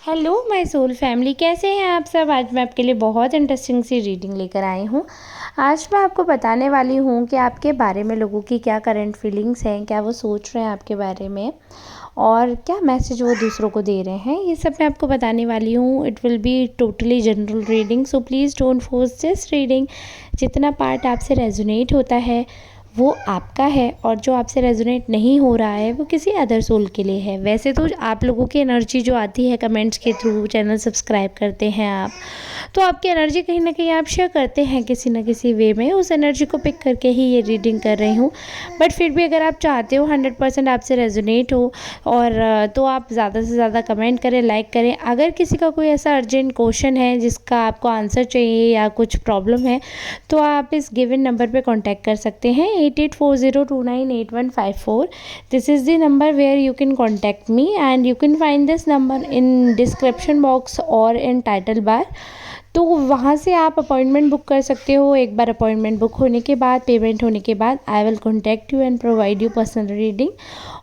Hello my soul family, कैसे हैं आप सब। आज मैं आपके लिए बहुत इंटरेस्टिंग सी रीडिंग लेकर आई हूँ। आज मैं आपको बताने वाली हूँ कि आपके बारे में लोगों की क्या करंट फीलिंग्स हैं, क्या वो सोच रहे हैं आपके बारे में और क्या मैसेज वो दूसरों को दे रहे हैं। ये सब मैं आपको बताने वाली हूँ। It will be totally general reading, so please don't force this reading. जितना पार्ट आपसे रेजोनेट होता है वो आपका है और जो आपसे रेजोनेट नहीं हो रहा है वो किसी अदर सोल के लिए है। वैसे तो आप लोगों की एनर्जी जो आती है कमेंट्स के थ्रू, चैनल सब्सक्राइब करते हैं आप, तो आपकी एनर्जी कहीं ना कहीं आप शेयर करते हैं किसी ना किसी वे में। उस एनर्जी को पिक करके ही ये रीडिंग कर रही हूँ। बट फिर भी अगर आप चाहते हो 100% आपसे रेजोनेट हो और तो आप ज़्यादा से ज़्यादा कमेंट करें, लाइक करें। अगर किसी का कोई ऐसा अर्जेंट क्वेश्चन है जिसका आपको आंसर चाहिए या कुछ प्रॉब्लम है तो आप इस गिवन नंबर पे कांटेक्ट कर सकते हैं 8840298154. This is the number where you can contact me and you can find this number in description box और in title bar. तो वहाँ से आप अपॉइंटमेंट बुक कर सकते हो। एक बार अपॉइंटमेंट बुक होने के बाद, पेमेंट होने के बाद I will contact you and provide you personal reading.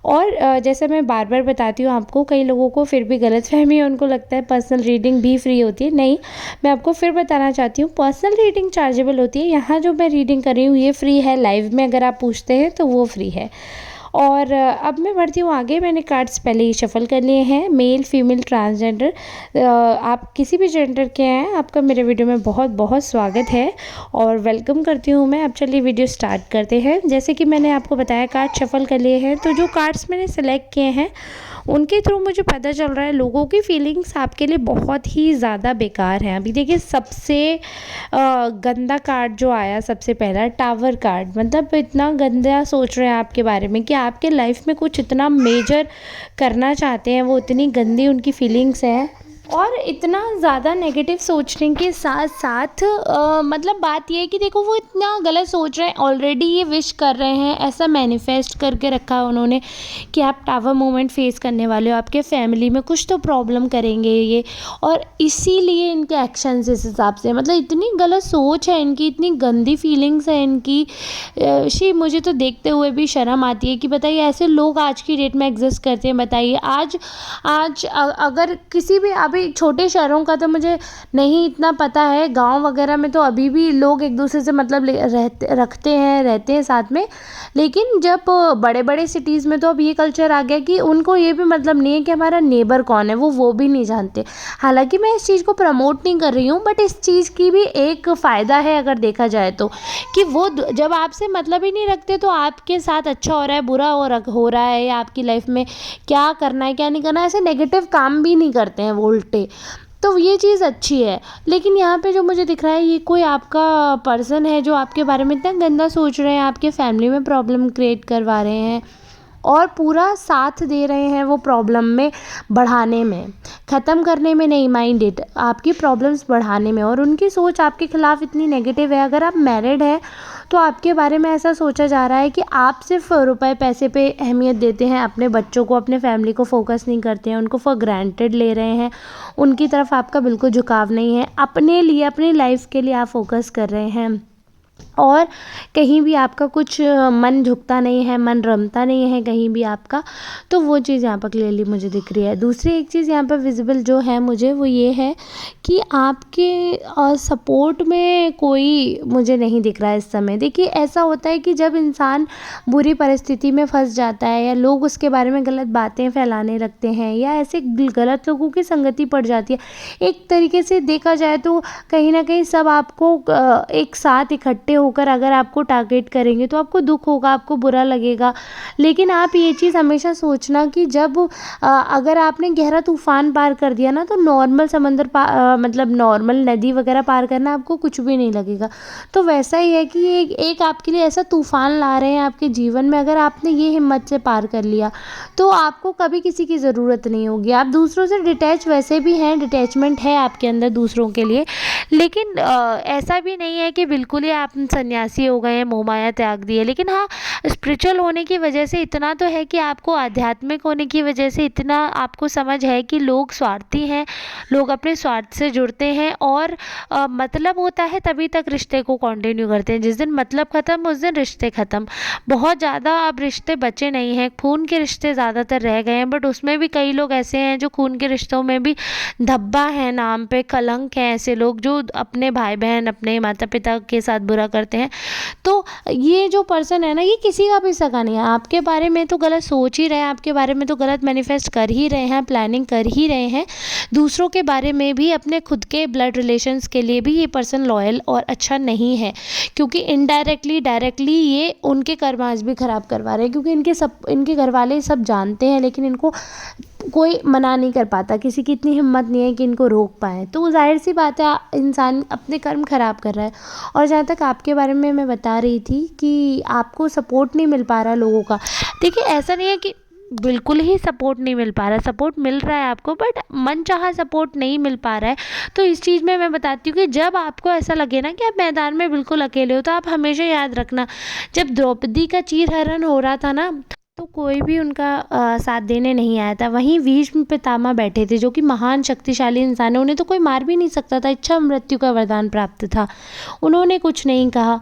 और जैसे मैं बार बार बताती हूँ आपको, कई लोगों को फिर भी गलतफहमी है, उनको लगता है पर्सनल रीडिंग भी फ्री होती है। नहीं, मैं आपको फिर बताना चाहती हूँ, पर्सनल रीडिंग चार्जेबल होती है। यहाँ जो मैं रीडिंग कर रही हूँ ये फ्री है। लाइव में अगर आप पूछते हैं तो वो फ्री है। और अब मैं बढ़ती हूँ आगे। मैंने कार्ड्स पहले ही शफल कर लिए हैं। मेल, फीमेल, ट्रांसजेंडर, आप किसी भी जेंडर के हैं, आपका मेरे वीडियो में बहुत बहुत स्वागत है और वेलकम करती हूँ मैं। अब चलिए वीडियो स्टार्ट करते हैं। जैसे कि मैंने आपको बताया कार्ड शफल कर लिए हैं, तो जो कार्ड्स मैंने सेलेक्ट किए हैं उनके थ्रू मुझे पता चल रहा है लोगों की फीलिंग्स आपके लिए बहुत ही ज़्यादा बेकार हैं। अभी देखिए, सबसे गंदा कार्ड जो आया, सबसे पहला टावर कार्ड, मतलब इतना गंदा सोच रहे हैं आपके बारे में कि आपके लाइफ में कुछ इतना मेजर करना चाहते हैं, वो इतनी गंदी उनकी फीलिंग्स है और इतना ज़्यादा नेगेटिव सोचने के साथ साथ मतलब बात ये है कि देखो वो इतना गलत सोच रहे हैं। ऑलरेडी ये विश कर रहे हैं, ऐसा मैनिफेस्ट करके रखा है उन्होंने कि आप टावर मोमेंट फेस करने वाले हो, आपके फैमिली में कुछ तो प्रॉब्लम करेंगे ये, और इसीलिए इनके एक्शंस इस हिसाब से, मतलब इतनी गलत सोच है इनकी, इतनी गंदी फीलिंग्स है इनकी। मुझे तो देखते हुए भी शर्म आती है कि बताइए ऐसे लोग आज की डेट में एग्जिस्ट करते हैं। बताइए आज आज अगर किसी भी, अभी छोटे शहरों का तो मुझे नहीं इतना पता है, गांव वगैरह में तो अभी भी लोग एक दूसरे से मतलब रहते हैं साथ में। लेकिन जब बड़े बड़े सिटीज़ में तो अब ये कल्चर आ गया कि उनको ये भी मतलब नहीं है कि हमारा नेबर कौन है, वो भी नहीं जानते। हालांकि मैं इस चीज़ को प्रमोट नहीं कर रही हूँ, बट इस चीज़ की भी एक फ़ायदा है अगर देखा जाए तो, कि वो जब आपसे मतलब ही नहीं रखते तो आपके साथ अच्छा हो रहा है, बुरा हो रहा है, या आपकी लाइफ में क्या करना है क्या नहीं करना है, ऐसे नेगेटिव काम भी नहीं करते हैं वो उल्टे। तो ये चीज़ अच्छी है। लेकिन यहाँ पे जो मुझे दिख रहा है, ये कोई आपका पर्सन है जो आपके बारे में इतना गंदा सोच रहे हैं, आपके फैमिली में प्रॉब्लम क्रिएट करवा रहे हैं और पूरा साथ दे रहे हैं वो प्रॉब्लम में बढ़ाने में, ख़त्म करने में नहीं, माइंडेड आपकी प्रॉब्लम्स बढ़ाने में। और उनकी सोच आपके ख़िलाफ़ इतनी नेगेटिव है। अगर आप मैरिड हैं तो आपके बारे में ऐसा सोचा जा रहा है कि आप सिर्फ रुपए पैसे पे अहमियत देते हैं, अपने बच्चों को, अपने फैमिली को फोकस नहीं करते हैं, उनको फॉर ग्रांटेड ले रहे हैं, उनकी तरफ आपका बिल्कुल झुकाव नहीं है, अपने लिए, अपनी लाइफ के लिए आप फोकस कर रहे हैं और कहीं भी आपका कुछ मन झुकता नहीं है, मन रमता नहीं है कहीं भी आपका। तो वो चीज़ यहाँ पर क्लियरली मुझे दिख रही है। दूसरी एक चीज़ यहाँ पर विजिबल जो है मुझे, वो ये है कि आपके सपोर्ट में कोई मुझे नहीं दिख रहा है इस समय। देखिए, ऐसा होता है कि जब इंसान बुरी परिस्थिति में फंस जाता है या लोग उसके बारे में गलत बातें फैलाने लगते हैं या ऐसे गलत लोगों की संगति पड़ जाती है, एक तरीके से देखा जाए तो कहीं ना कहीं सब आपको एक साथ इकट्ठे होकर अगर आपको टारगेट करेंगे तो आपको दुख होगा, आपको बुरा लगेगा। लेकिन आप ये चीज़ हमेशा सोचना कि जब अगर आपने गहरा तूफान पार कर दिया ना, तो नॉर्मल समंदर मतलब नॉर्मल नदी वगैरह पार करना आपको कुछ भी नहीं लगेगा। तो वैसा ही है कि एक आपके लिए ऐसा तूफान ला रहे हैं आपके जीवन में, अगर आपने ये हिम्मत से पार कर लिया तो आपको कभी किसी की ज़रूरत नहीं होगी। आप दूसरों से डिटैच वैसे भी हैं, डिटैचमेंट है आपके अंदर दूसरों के लिए, लेकिन ऐसा भी नहीं है कि बिल्कुल ही आप सन्यासी हो गए हैं, मोह माया त्याग दी है। लेकिन हाँ, स्पिरिचुअल होने की वजह से इतना तो है कि आपको आध्यात्मिक होने की वजह से इतना आपको समझ है कि लोग स्वार्थी हैं, लोग अपने स्वार्थ से जुड़ते हैं और मतलब होता है तभी तक रिश्ते को कंटिन्यू करते हैं। जिस दिन मतलब ख़त्म उस दिन रिश्ते ख़त्म। बहुत ज़्यादा अब रिश्ते बचे नहीं हैं, खून के रिश्ते ज़्यादातर रह गए हैं, बट उसमें भी कई लोग ऐसे हैं जो खून के रिश्तों में भी धब्बा है नाम पे, कलंक है, ऐसे लोग जो अपने भाई बहन अपने माता पिता के साथ बुरा करते हैं। तो ये जो पर्सन है ना, ये किसी का भी सगा नहीं है। आपके बारे में तो गलत सोच ही रहे हैं, आपके बारे में तो गलत मैनिफेस्ट कर ही रहे हैं, प्लानिंग कर ही रहे हैं। दूसरों के बारे में भी, अपने खुद के ब्लड रिलेशंस के लिए भी ये पर्सन लॉयल और अच्छा नहीं है, क्योंकि इनडायरेक्टली डायरेक्टली ये उनके कर्मास भी ख़राब करवा रहे हैं, क्योंकि इनके घर वाले सब जानते हैं, लेकिन इनको कोई मना नहीं कर पाता, किसी की इतनी हिम्मत नहीं है कि इनको रोक पाए। तो जाहिर सी बात है, इंसान अपने कर्म ख़राब कर रहा है। और जहाँ तक आपके बारे में मैं बता रही थी कि आपको सपोर्ट नहीं मिल पा रहा लोगों का, देखिए ऐसा नहीं है कि बिल्कुल ही सपोर्ट नहीं मिल पा रहा, सपोर्ट मिल रहा है आपको, बट मनचाहा सपोर्ट नहीं मिल पा रहा है। तो इस चीज़ में मैं बताती हूँ कि जब आपको ऐसा लगे ना कि आप मैदान में बिल्कुल अकेले हो, तो आप हमेशा याद रखना, जब द्रौपदी का चीरहरण हो रहा था ना, तो कोई भी उनका साथ देने नहीं आया था। वहीं भीष्म पितामह बैठे थे, जो कि महान शक्तिशाली इंसान है, उन्हें तो कोई मार भी नहीं सकता था, इच्छा मृत्यु का वरदान प्राप्त था। उन्होंने कुछ नहीं कहा,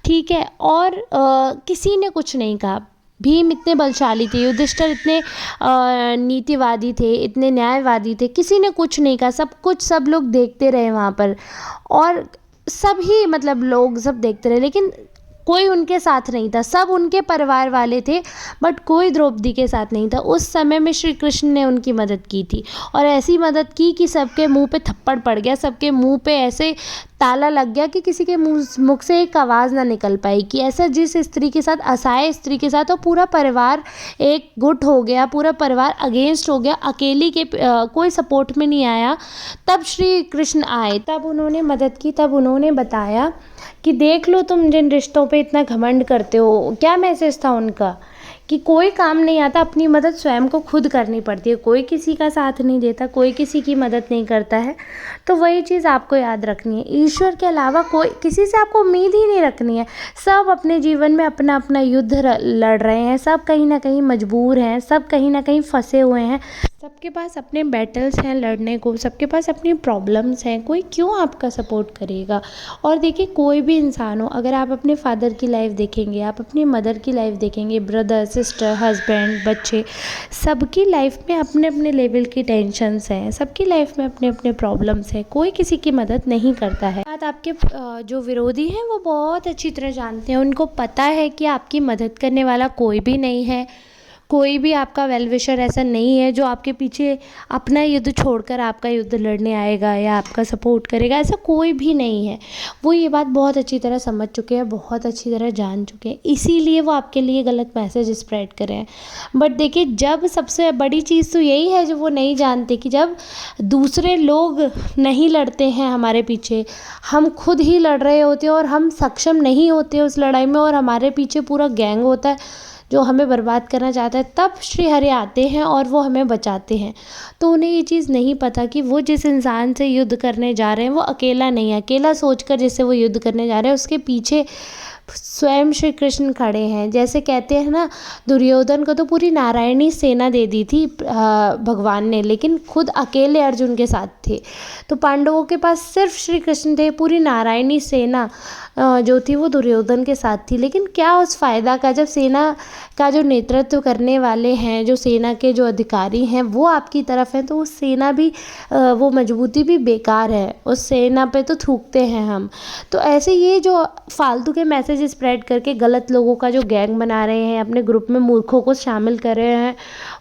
ठीक है, और किसी ने कुछ नहीं कहा। भीम इतने बलशाली थे, युधिष्ठिर इतने नीतिवादी थे, इतने न्यायवादी थे, किसी ने कुछ नहीं कहा। सब कुछ सब लोग देखते रहे वहाँ पर, और सभी मतलब लोग सब देखते रहे, लेकिन कोई उनके साथ नहीं था। सब उनके परिवार वाले थे, बट कोई द्रौपदी के साथ नहीं था। उस समय में श्री कृष्ण ने उनकी मदद की थी, और ऐसी मदद की कि सबके मुंह पे थप्पड़ पड़ गया, सबके मुंह पे ऐसे ताला लग गया कि किसी के मुख से एक आवाज़ ना निकल पाई। कि ऐसा जिस स्त्री के साथ, असहाय स्त्री के साथ, और पूरा परिवार एक गुट हो गया, पूरा परिवार अगेंस्ट हो गया, अकेली के कोई सपोर्ट में नहीं आया। तब श्री कृष्ण आए, तब उन्होंने मदद की, तब उन्होंने बताया कि देख लो, तुम जिन रिश्तों पे इतना घमंड करते हो, क्या मैसेज था उनका, कि कोई काम नहीं आता, अपनी मदद स्वयं को खुद करनी पड़ती है। कोई किसी का साथ नहीं देता, कोई किसी की मदद नहीं करता है। तो वही चीज़ आपको याद रखनी है, ईश्वर के अलावा कोई, किसी से आपको उम्मीद ही नहीं रखनी है। सब अपने जीवन में अपना अपना युद्ध लड़ रहे हैं, सब कहीं ना कहीं मजबूर हैं, सब कहीं ना कहीं फंसे हुए हैं, सबके पास अपने बैटल्स हैं लड़ने को, सबके पास अपनी प्रॉब्लम्स हैं। कोई क्यों आपका सपोर्ट करेगा। और देखिए, कोई भी इंसान हो, अगर आप अपने फादर की लाइफ देखेंगे, आप अपनी मदर की लाइफ देखेंगे, ब्रदर सिस्टर हस्बैंड बच्चे, सबकी लाइफ में अपने अपने लेवल की टेंशन्स हैं, सबकी लाइफ में अपने अपने प्रॉब्लम्स हैं, कोई किसी की मदद नहीं करता है। बात आपके जो विरोधी हैं वो बहुत अच्छी तरह जानते हैं, उनको पता है कि आपकी मदद करने वाला कोई भी नहीं है, कोई भी आपका वेल विशर ऐसा नहीं है जो आपके पीछे अपना युद्ध छोड़कर आपका युद्ध लड़ने आएगा या आपका सपोर्ट करेगा, ऐसा कोई भी नहीं है। वो ये बात बहुत अच्छी तरह समझ चुके हैं, बहुत अच्छी तरह जान चुके हैं, इसीलिए वो आपके लिए गलत मैसेज स्प्रेड कर रहे हैं। बट देखिए, जब सबसे बड़ी चीज़ तो यही है जो वो नहीं जानते, कि जब दूसरे लोग नहीं लड़ते हैं हमारे पीछे, हम खुद ही लड़ रहे होते हैं और हम सक्षम नहीं होते उस लड़ाई में, और हमारे पीछे पूरा गैंग होता है जो हमें बर्बाद करना चाहता है, तब श्री हरि आते हैं और वो हमें बचाते हैं। तो उन्हें ये चीज़ नहीं पता कि वो जिस इंसान से युद्ध करने जा रहे हैं वो अकेला नहीं है। अकेला सोचकर जिससे वो युद्ध करने जा रहे हैं उसके पीछे स्वयं श्री कृष्ण खड़े हैं। जैसे कहते हैं ना, दुर्योधन को तो पूरी नारायणी सेना दे दी थी भगवान ने, लेकिन खुद अकेले अर्जुन के साथ थे। तो पांडवों के पास सिर्फ श्री कृष्ण थे, पूरी नारायणी सेना जो थी वो दुर्योधन के साथ थी। लेकिन क्या उस फ़ायदा का, जब सेना का जो नेतृत्व करने वाले हैं, जो सेना के जो अधिकारी हैं वो आपकी तरफ हैं, तो उस सेना भी वो मजबूती भी बेकार है, उस सेना पे तो थूकते हैं हम। तो ऐसे ये जो फालतू के मैसेज स्प्रेड करके गलत लोगों का जो गैंग बना रहे हैं, अपने ग्रुप में मूर्खों को शामिल कर रहे हैं,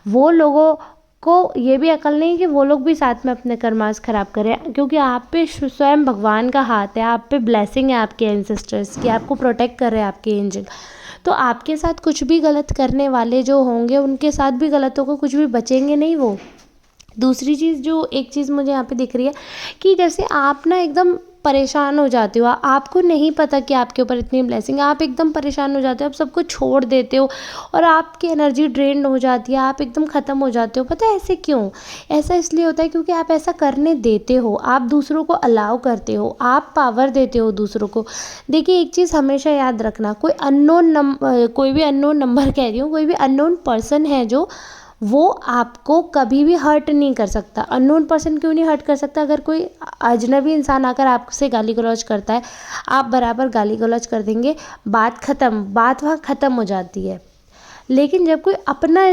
वो लोगों को ये भी अकल नहीं कि वो लोग भी साथ में अपने कर्मास खराब करें, क्योंकि आप पे स्वयं भगवान का हाथ है, आप पे ब्लेसिंग है आपके एंसेस्टर्स की, आपको प्रोटेक्ट कर रहे हैं आपके एंजल। तो आपके साथ कुछ भी गलत करने वाले जो होंगे, उनके साथ भी गलतों को कुछ भी बचेंगे नहीं वो। दूसरी चीज़, जो एक चीज़ मुझे यहाँ पे दिख रही है कि जैसे आप ना एकदम परेशान हो जाते हो, आपको नहीं पता कि आपके ऊपर इतनी ब्लेसिंग है, आप एकदम परेशान हो जाते हो, आप सब कुछ छोड़ देते हो और आपकी एनर्जी ड्रेन हो जाती है, आप एकदम ख़त्म हो जाते हो। पता है ऐसे क्यों? ऐसा इसलिए होता है क्योंकि आप ऐसा करने देते हो, आप दूसरों को अलाउ करते हो, आप पावर देते हो दूसरों को। देखिए एक चीज़ हमेशा याद रखना, कोई भी अननोन नंबर कह रही हूँ, कोई भी अननोन पर्सन है जो, वो आपको कभी भी हर्ट नहीं कर सकता। अननोन पर्सन क्यों नहीं हर्ट कर सकता? अगर कोई अजनबी इंसान आकर आपसे गाली गलौज करता है, आप बराबर गाली गलौज कर देंगे, बात ख़त्म, बात वहाँ ख़त्म हो जाती है। लेकिन जब कोई अपना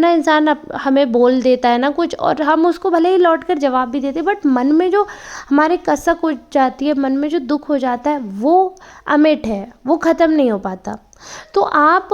इंसान हमें बोल देता है ना कुछ, और हम उसको भले ही लौट कर जवाब भी देते, बट मन में जो हमारे कसक हो जाती है, मन में जो दुख हो जाता है, वो अमिट है, वो ख़त्म नहीं हो पाता। तो आप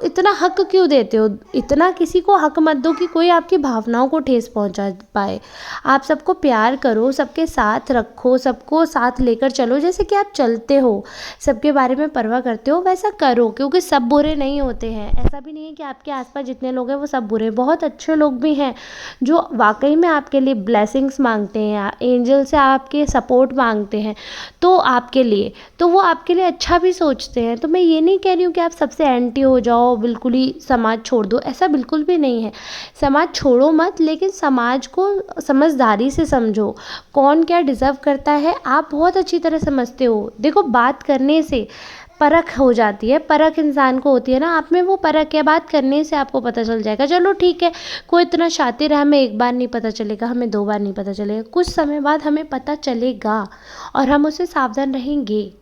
इतना हक क्यों देते हो? इतना किसी को हक मत दो कि कोई आपकी भावनाओं को ठेस पहुंचा पाए। आप सबको प्यार करो, सबके साथ रखो, सबको साथ लेकर चलो, जैसे कि आप चलते हो, सबके बारे में परवाह करते हो, वैसा करो। क्योंकि सब बुरे नहीं होते हैं, ऐसा भी नहीं है कि आपके आसपास जितने लोग हैं वो सब बुरे हैं। बहुत अच्छे लोग भी हैं जो वाकई में आपके लिए ब्लेसिंग्स मांगते हैं, एंजल से आपके सपोर्ट मांगते हैं, तो आपके लिए, तो वो आपके लिए अच्छा भी सोचते हैं। तो मैं ये नहीं कह रही हूँ कि आप सबसे एंटी हो जाओ, बिल्कुल ही समाज छोड़ दो, ऐसा बिल्कुल भी नहीं है। समाज छोड़ो मत, लेकिन समाज को समझदारी से समझो, कौन क्या डिज़र्व करता है आप बहुत अच्छी तरह समझते हो। देखो बात करने से परख हो जाती है, परख इंसान को होती है ना, आप में वो परख है, बात करने से आपको पता चल जाएगा। चलो ठीक है, कोई इतना शातिर है, हमें एक बार नहीं पता चलेगा, हमें 2 बार नहीं पता चलेगा, कुछ समय बाद हमें पता चलेगा और हम उससे सावधान रहेंगे।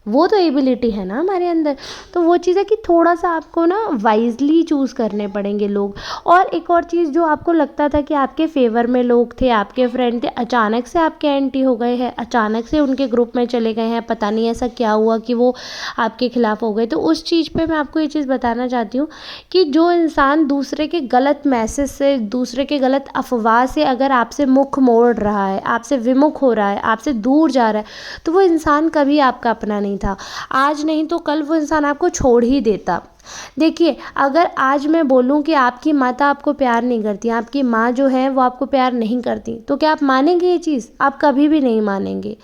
वो तो एबिलिटी है ना हमारे अंदर। तो वो चीज़ है कि थोड़ा सा आपको ना वाइजली चूज़ करने पड़ेंगे लोग। और एक और चीज़, जो आपको लगता था कि आपके फेवर में लोग थे, आपके फ्रेंड थे, अचानक से आपके एंटी हो गए हैं, अचानक से उनके ग्रुप में चले गए हैं, पता नहीं ऐसा क्या हुआ कि वो आपके खिलाफ हो गए। तो उस चीज़ पे मैं आपको ये चीज़ बताना चाहती हूँ कि जो इंसान दूसरे के गलत मैसेज से, दूसरे के गलत अफवाह से अगर आपसे मुख मोड़ रहा है, आपसे विमुख हो रहा है, आपसे दूर जा रहा है, तो वो इंसान कभी आपका अपना नहीं था। आज नहीं तो कल वो इंसान आपको छोड़ ही देता। देखिए अगर आज मैं बोलूं कि आपकी माता आपको प्यार नहीं करती, आपकी माँ जो है वो आपको प्यार नहीं करती, तो क्या आप मानेंगे ये चीज़? आप कभी भी नहीं मानेंगे।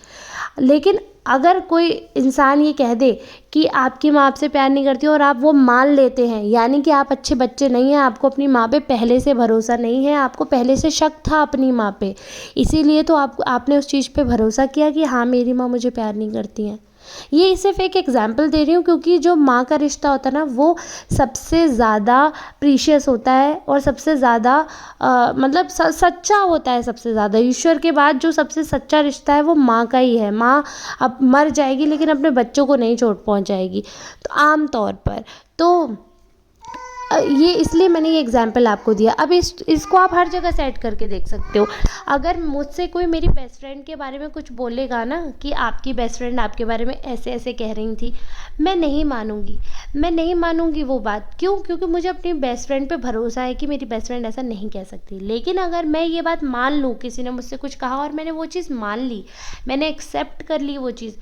लेकिन अगर कोई इंसान ये कह दे कि आपकी माँ आपसे प्यार नहीं करती और आप वो मान लेते हैं, यानी कि आप अच्छे बच्चे नहीं हैं, आपको अपनी माँ पे पहले से भरोसा नहीं है, आपको पहले से शक था अपनी माँ पे, इसीलिए तो आपने उस चीज़ पे भरोसा किया कि हाँ मेरी माँ मुझे प्यार नहीं करती हैं। ये सिर्फ एक एग्जाम्पल दे रही हूँ, क्योंकि जो माँ का रिश्ता होता है ना, वो सबसे ज़्यादा प्रीशियस होता है और सबसे ज़्यादा मतलब सच्चा होता है। सबसे ज़्यादा ईश्वर के बाद जो सबसे सच्चा रिश्ता है वो माँ का ही है। माँ अब मर जाएगी लेकिन अपने बच्चों को नहीं चोट पहुँचाएगी, तो आम तौर पर तो ये इसलिए मैंने ये एग्जाम्पल आपको दिया। अब इसको आप हर जगह सेट करके देख सकते हो। अगर मुझसे कोई मेरी बेस्ट फ्रेंड के बारे में कुछ बोलेगा ना कि आपकी बेस्ट फ्रेंड आपके बारे में ऐसे ऐसे कह रही थी, मैं नहीं मानूंगी वो बात। क्यों? क्योंकि मुझे अपनी बेस्ट फ्रेंड पे भरोसा है कि मेरी बेस्ट फ्रेंड ऐसा नहीं कह सकती। लेकिन अगर मैं ये बात मान लूँ, किसी ने मुझसे कुछ कहा और मैंने वो चीज़ मान ली, मैंने एक्सेप्ट कर ली वो चीज़,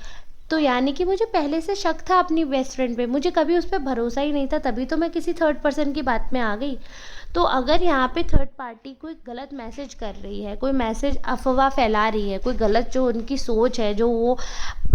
तो यानी कि मुझे पहले से शक था अपनी बेस्ट फ्रेंड पे, मुझे कभी उस पर भरोसा ही नहीं था, तभी तो मैं किसी थर्ड पर्सन की बात में आ गई। तो अगर यहाँ पे थर्ड पार्टी कोई गलत मैसेज कर रही है, कोई मैसेज अफवाह फैला रही है, कोई गलत जो उनकी सोच है, जो वो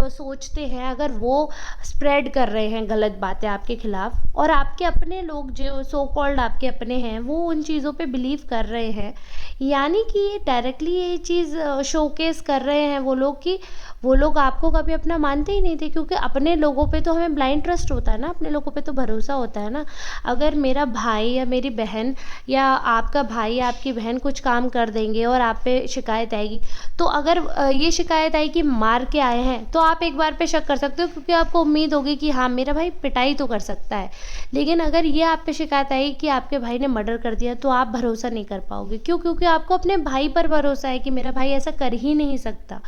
सोचते हैं, अगर वो स्प्रेड कर रहे हैं गलत बातें आपके खिलाफ, और आपके अपने लोग जो सो कॉल्ड आपके अपने हैं वो उन चीज़ों पे बिलीव कर रहे हैं, यानी कि ये डायरेक्टली ये चीज़ शोकेस कर रहे हैं वो लोग कि वो लोग आपको कभी अपना मानते ही नहीं थे। क्योंकि अपने लोगों पे तो हमें ब्लाइंड ट्रस्ट होता है ना, अपने लोगों पे तो भरोसा होता है ना। अगर मेरा भाई या मेरी बहन या आपका भाई या आपकी बहन कुछ काम कर देंगे और आप पे शिकायत आएगी, तो अगर ये शिकायत आई कि मार के आए हैं, तो आप एक बार पे शक कर सकते हो, क्योंकि आपको उम्मीद होगी कि हाँ मेरा भाई पिटाई तो कर सकता है। लेकिन अगर ये आप पे शिकायत आई कि आपके भाई ने मर्डर कर दिया, तो आप भरोसा नहीं कर पाओगे। क्यों? क्योंकि आपको अपने भाई पर भरोसा है कि मेरा भाई ऐसा कर ही नहीं सकता।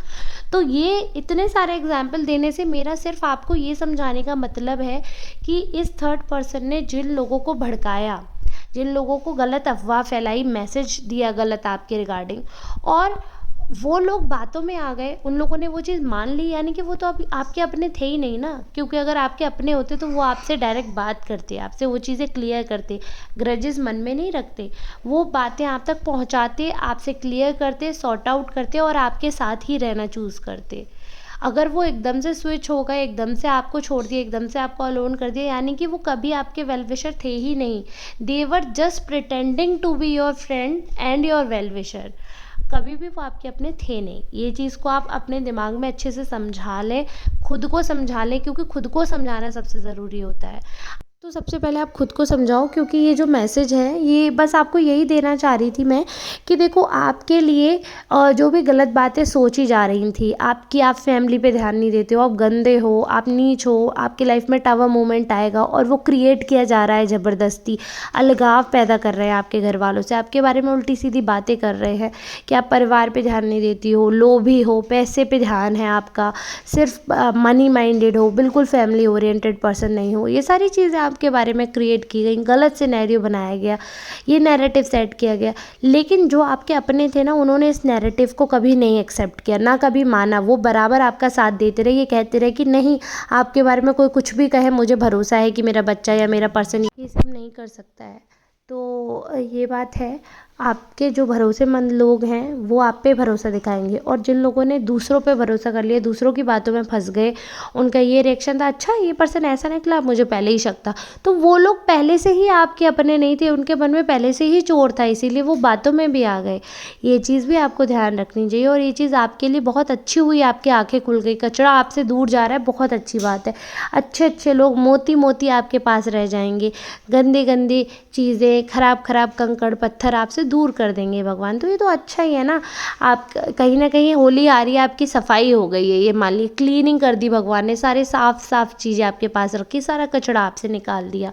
तो ये इतने सारे एग्जाम्पल देने से मेरा सिर्फ आपको ये समझाने का मतलब है कि इस थर्ड पर्सन ने जिन लोगों को भड़काया, जिन लोगों को गलत अफवाह फैलाई, मैसेज दिया गलत आपके रिगार्डिंग, और वो लोग बातों में आ गए, उन लोगों ने वो चीज़ मान ली, यानी कि वो तो आपके अपने थे ही नहीं ना, क्योंकि अगर आपके अपने होते तो वो आपसे डायरेक्ट बात करते, आपसे वो चीज़ें क्लियर करते, ग्रजेस मन में नहीं रखते, वो बातें आप तक पहुंचाते, आपसे क्लियर करते, सॉर्ट आउट करते और आपके साथ ही रहना चूज़ करते। अगर वो एकदम से स्विच हो गए, एकदम से आपको छोड़ दिया, एकदम से आपको अलोन कर दिया, यानी कि वो कभी आपके वेल विशर थे ही नहीं। They were just pretending to be your friend and your well wisher. कभी भी वो आपके अपने थे नहीं। ये चीज़ को आप अपने दिमाग में अच्छे से समझा लें, खुद को समझा लें, क्योंकि खुद को समझाना सबसे ज़रूरी होता है। तो सबसे पहले आप खुद को समझाओ, क्योंकि ये जो मैसेज है ये बस आपको यही देना चाह रही थी मैं, कि देखो आपके लिए जो भी गलत बातें सोची जा रही थी आपकी, आप फैमिली पे ध्यान नहीं देते हो, आप गंदे हो, आप नीच हो, आपकी लाइफ में टावर मोमेंट आएगा और वो क्रिएट किया जा रहा है ज़बरदस्ती, अलगाव पैदा कर रहे हैं आपके घर वालों से, आपके बारे में उल्टी सीधी बातें कर रहे हैं कि आप परिवार पे ध्यान नहीं देती हो, लोभी हो, पैसे पे ध्यान है आपका, सिर्फ मनी माइंडेड हो, बिल्कुल फैमिली ओरिएंटेड पर्सन नहीं हो। ये सारी चीज़ें आपके बारे में क्रिएट की गई, गलत सिनेरियो बनाया गया, ये नैरेटिव सेट किया गया। लेकिन जो आपके अपने थे ना, उन्होंने इस नैरेटिव को कभी नहीं एक्सेप्ट किया, ना कभी माना। वो बराबर आपका साथ देते रहे, ये कहते रहे कि नहीं, आपके बारे में कोई कुछ भी कहे, मुझे भरोसा है कि मेरा बच्चा या मेरा पर्सन ये सब नहीं कर सकता है। तो ये बात है, आपके जो भरोसेमंद लोग हैं वो आप पे भरोसा दिखाएंगे, और जिन लोगों ने दूसरों पे भरोसा कर लिया, दूसरों की बातों में फंस गए, उनका ये रिएक्शन था, अच्छा ये पर्सन ऐसा निकला, मुझे पहले ही शक था। तो वो लोग पहले से ही आपके अपने नहीं थे, उनके मन में पहले से ही चोर था, इसीलिए वो बातों में भी आ गए। ये चीज़ भी आपको ध्यान रखनी चाहिए, और ये चीज़ आपके लिए बहुत अच्छी हुई, आपकी आंखें खुल गई, कचरा आपसे दूर जा रहा है, बहुत अच्छी बात है। अच्छे अच्छे लोग मोती मोती आपके पास रह जाएंगे, गंदी गंदी चीज़ें, खराब खराब कंकड़ पत्थर आपसे दूर कर देंगे भगवान। तो ये तो अच्छा ही है ना, आप कहीं ना कहीं होली आ रही है, आपकी सफाई हो गई है, ये मान लीजिए क्लीनिंग कर दी भगवान ने, सारे साफ साफ चीज़ें आपके पास रखी, सारा कचरा आपसे निकाल दिया।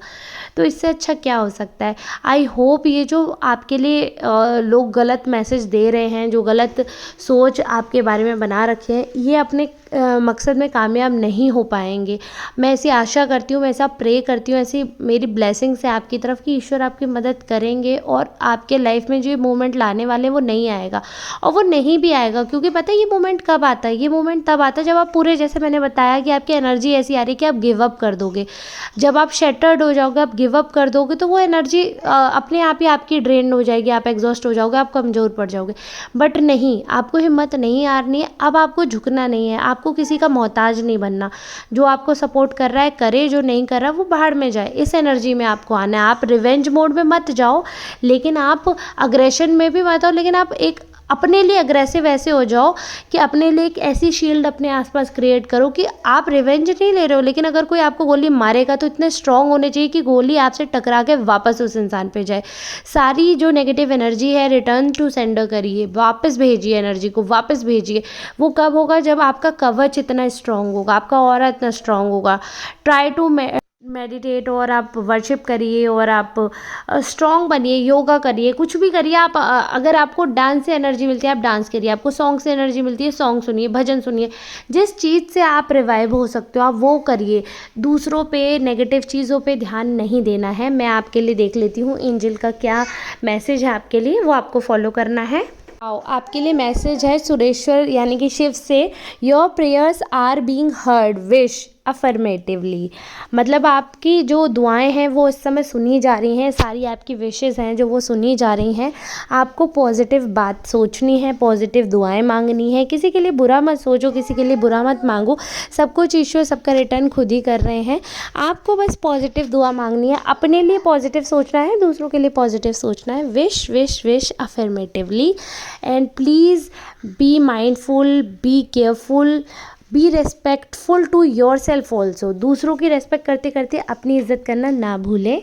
तो इससे अच्छा क्या हो सकता है। आई होप ये जो आपके लिए लोग गलत मैसेज दे रहे हैं, जो गलत सोच आपके बारे में बना रखे हैं, ये अपने मकसद में कामयाब नहीं हो पाएंगे। मैं ऐसी आशा करती हूँ, मैं ऐसा प्रे करती हूँ, ऐसी मेरी ब्लेसिंग्स है आपकी तरफ कि ईश्वर आपकी मदद करेंगे, और आपके लाइफ में जो ये मोमेंट लाने वाले वो नहीं आएगा, और वो नहीं भी आएगा। क्योंकि पता है ये मोमेंट कब आता है, ये मोमेंट तब आता है जब आप पूरे, जैसे मैंने बताया कि आपकी एनर्जी ऐसी आ रही है कि आप गिव अप कर दोगे। जब आप शैटर्ड हो जाओगे, आप गिव अप कर दोगे, तो वो एनर्जी अपने आप ही आपकी ड्रेन हो जाएगी, आप एग्जॉस्ट हो जाओगे, आप कमज़ोर पड़ जाओगे। बट नहीं, आपको हिम्मत नहीं हारनी है, अब आपको झुकना नहीं है, आपको किसी का मोहताज नहीं बनना। जो आपको सपोर्ट कर रहा है करे, जो नहीं कर रहा वो बाहर में जाए, इस एनर्जी में आपको आना है। आप रिवेंज मोड में मत जाओ, लेकिन आप अग्रेशन में भी मत आओ, लेकिन आप एक अपने लिए अग्रेसिव ऐसे हो जाओ कि अपने लिए एक ऐसी शील्ड अपने आसपास क्रिएट करो कि आप रिवेंज नहीं ले रहे हो, लेकिन अगर कोई आपको गोली मारेगा तो इतने स्ट्रांग होने चाहिए कि गोली आपसे टकरा के वापस उस इंसान पे जाए। सारी जो नेगेटिव एनर्जी है रिटर्न टू सेंडर करिए, वापस भेजिए, एनर्जी को वापस भेजिए। वो कब होगा, जब आपका कवच इतना स्ट्रांग होगा, आपका ऑरा इतना स्ट्रांग होगा। ट्राई टू मेडिटेट, और आप वर्शिप करिए, और आप स्ट्रॉन्ग बनिए, योगा करिए, कुछ भी करिए। आप अगर आपको डांस से एनर्जी मिलती है आप डांस करिए, आपको सॉन्ग से एनर्जी मिलती है सॉन्ग सुनिए, भजन सुनिए, जिस चीज़ से आप रिवाइव हो सकते हो आप वो करिए। दूसरों पे, नेगेटिव चीज़ों पे ध्यान नहीं देना है। मैं आपके लिए देख लेती हूँ एंजल का क्या मैसेज है आपके लिए, वो आपको फॉलो करना है। आपके लिए मैसेज है सुरेश्वर यानी कि शिव से, your prayers are being heard, wish affirmatively. मतलब आपकी जो दुआएं हैं वो इस समय सुनी जा रही हैं, सारी आपकी विशेज़ हैं जो वो सुनी जा रही हैं। आपको पॉजिटिव बात सोचनी है, पॉजिटिव दुआएं मांगनी है, किसी के लिए बुरा मत सोचो, किसी के लिए बुरा मत मांगो, सब कुछ ईश्वर सबका रिटर्न खुद ही कर रहे हैं। आपको बस पॉजिटिव दुआ मांगनी है, अपने लिए पॉजिटिव सोचना है, दूसरों के लिए पॉजिटिव सोचना है। Wish wish wish affirmatively, and please be mindful, be careful, be respectful to yourself also. दूसरों की रेस्पेक्ट करते करते अपनी इज्जत करना ना भूलें।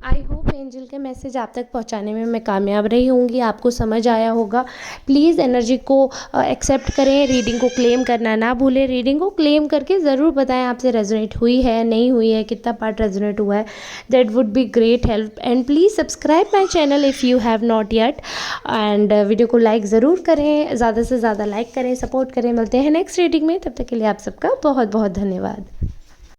आई होप एंजल के मैसेज आप तक पहुंचाने में मैं कामयाब रही होंगी, आपको समझ आया होगा। प्लीज़ एनर्जी को एक्सेप्ट करें, रीडिंग को क्लेम करना ना भूलें। रीडिंग को क्लेम करके ज़रूर बताएं आपसे रेजोनेट हुई है नहीं हुई है, कितना पार्ट रेजोनेट हुआ है, that would be great help. And please subscribe my channel if you have not yet, and video को लाइक ज़रूर करें, ज़्यादा से ज़्यादा लाइक करें, सपोर्ट करें। मिलते हैं नेक्स्ट रीडिंग में, तब तक के लिए आप सबका बहुत बहुत धन्यवाद।